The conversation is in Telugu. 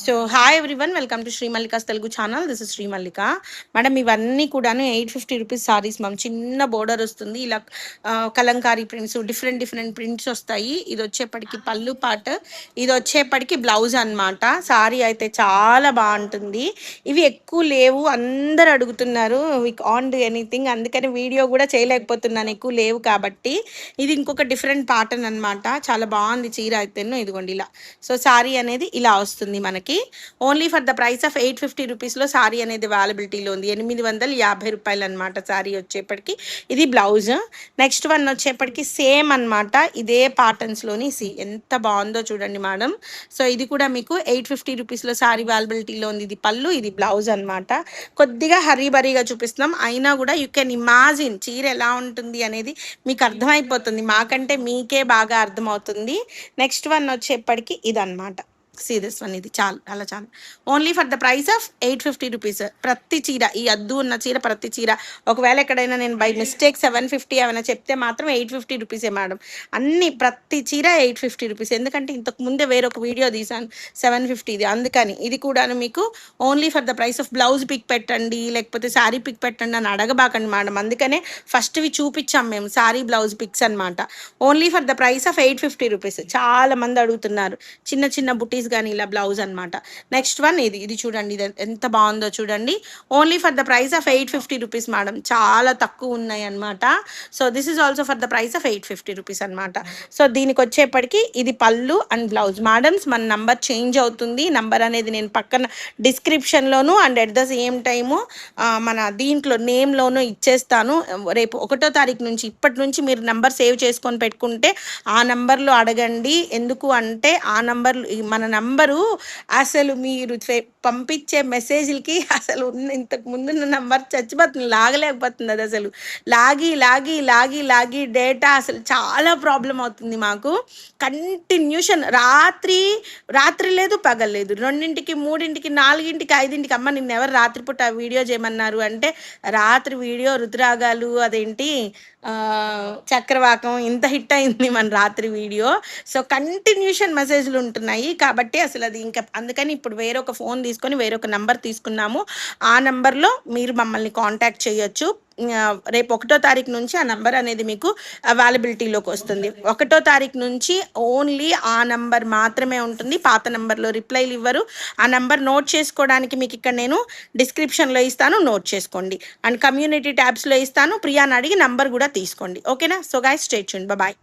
So hi everyone, welcome to Shri Mallika's Telugu channel. This is Shri Mallika. Madam ఇవన్నీ కూడాను 850 రూపీస్ సారీస్ మ్యామ్. చిన్న బోర్డర్ వస్తుంది, ఇలా Kalamkari prints, different different prints వస్తాయి. ఇది వచ్చేప్పటికి పళ్ళు పాట, ఇది వచ్చేప్పటికి బ్లౌజ్ అనమాట. సారీ అయితే చాలా బాగుంటుంది. ఇవి ఎక్కువ లేవు, అందరు అడుగుతున్నారు ఆన్ డూ ఎనీథింగ్, అందుకని వీడియో కూడా చేయలేకపోతున్నాను, ఎక్కువ లేవు కాబట్టి. ఇది ఇంకొక డిఫరెంట్ ప్యాటర్న్ అనమాట. చాలా బాగుంది చీర అయితే. ఇదిగోండి ఇలా. సో సారీ అనేది ఇలా వస్తుంది మనకి. Only for the price of 850 రూపీస్లో సారీ అనేది అవైలబిలిటీలో ఉంది. 850 రూపాయలు అనమాట సారీ వచ్చేప్పటికి. ఇది బ్లౌజ్. నెక్స్ట్ వన్ వచ్చేప్పటికి సేమ్ అనమాట, ఇదే ప్యాటర్న్స్లోని. ఎంత బాగుందో చూడండి మేడం. సో ఇది కూడా మీకు 850 రూపీస్లో సారీ అవైలబిలిటీలో ఉంది. ఇది పళ్ళు, ఇది బ్లౌజ్ అనమాట. కొద్దిగా హరీబరీగా చూపిస్తున్నాం, అయినా కూడా యూ కెన్ ఇమాజిన్ చీర ఎలా ఉంటుంది అనేది మీకు అర్థమైపోతుంది. మాకంటే మీకే బాగా అర్థమవుతుంది. నెక్స్ట్ వన్ వచ్చేప్పటికి ఇదన్నమాట. This one. ఇది చాలు, అలా చాలు. Only for the price of 850 rupees. ప్రతి చీర, ఈ అద్దు ఉన్న చీర, ప్రతి చీర, ఒకవేళ ఎక్కడైనా నేను బై మిస్టేక్ 750 ఏమైనా చెప్తే మాత్రం 850 రూపీసే మేడం. అన్ని ప్రతి చీర 850 రూపీస్. ఎందుకంటే ఇంతకు ముందే వేరొక వీడియో తీసాను 750ది, అందుకని. ఇది కూడా మీకు only for the price of blouse pick పెట్టండి, లేకపోతే శారీ పిక్ పెట్టండి అని అడగబాకండి మేడం. అందుకనే ఫస్ట్వి చూపించాం మేము, శారీ బ్లౌజ్ పిక్స్ అనమాట. Only for the price of 850 rupees. చాలా మంది అడుగుతున్నారు, చిన్న చిన్న బుటీస్ కానీ ఇలా బ్లౌజ్ అనమాట. నెక్స్ట్ వన్ ఇది చూడండి, ఇది ఎంత బాగుందో చూడండి. Only for the price of 850 rupees madam. చాలా తక్కువ ఉన్నాయి అనమాట. So this is also for the price of 850 rupees అనమాట. సో దీనికి వచ్చేప్పటికి ఇది పళ్ళు అండ్ బ్లౌజ్. మేడమ్స్ మన నంబర్ చేంజ్ అవుతుంది. నంబర్ అనేది నేను పక్కన డిస్క్రిప్షన్లోను and at the same time మన దీంట్లో నేమ్లోనూ ఇచ్చేస్తాను. రేపు 1వ తారీఖు నుంచి, ఇప్పటి నుంచి మీరు నంబర్ సేవ్ చేసుకొని పెట్టుకుంటే ఆ నంబర్లో అడగండి. ఎందుకు అంటే ఆ నంబర్, మన నంబరు అసలు మీరు పంపించే మెసేజ్లకి అసలు ఇంతకు ముందున్న నంబర్ చచ్చిపోతుంది, లాగలేకపోతుంది. అది అసలు లాగి లాగి లాగి లాగి డేటా అసలు చాలా ప్రాబ్లం అవుతుంది మాకు. కంటిన్యూషన్ రాత్రి లేదు, పగలేదు, 2ంటికి, 3ంటికి, 4ంటికి, 5ంటికి. అమ్మ నిన్న ఎవరు రాత్రిపూట వీడియో చేయమన్నారు అంటే, రాత్రి వీడియో రుతురాగాలు, అదేంటి చక్రవాకం, ఇంత హిట్ అయింది మన రాత్రి వీడియో. సో కంటిన్యూషన్ మెసేజ్లు ఉంటున్నాయి కాబట్టి అసలు అది ఇంకా, అందుకని ఇప్పుడు వేరొక ఫోన్ తీసుకొని వేరొక నంబర్ తీసుకున్నాము. ఆ నంబర్లో మీరు మమ్మల్ని కాంటాక్ట్ చేయొచ్చు. రేపు 1వ తారీఖు నుంచి ఆ నంబర్ అనేది మీకు అవైలబిలిటీలోకి వస్తుంది. 1వ తారీఖు నుంచి ఓన్లీ ఆ నంబర్ మాత్రమే ఉంటుంది. పాత నంబర్లో రిప్లైలు ఇవ్వరు. ఆ నంబర్ నోట్ చేసుకోవడానికి మీకు ఇక్కడ నేను డిస్క్రిప్షన్లో ఇస్తాను, నోట్ చేసుకోండి. అండ్ కమ్యూనిటీ ట్యాబ్స్లో ఇస్తాను, ప్రియాని అడిగి నంబర్ కూడా తీసుకోండి. ఓకేనా? So guys stay tuned. Bye.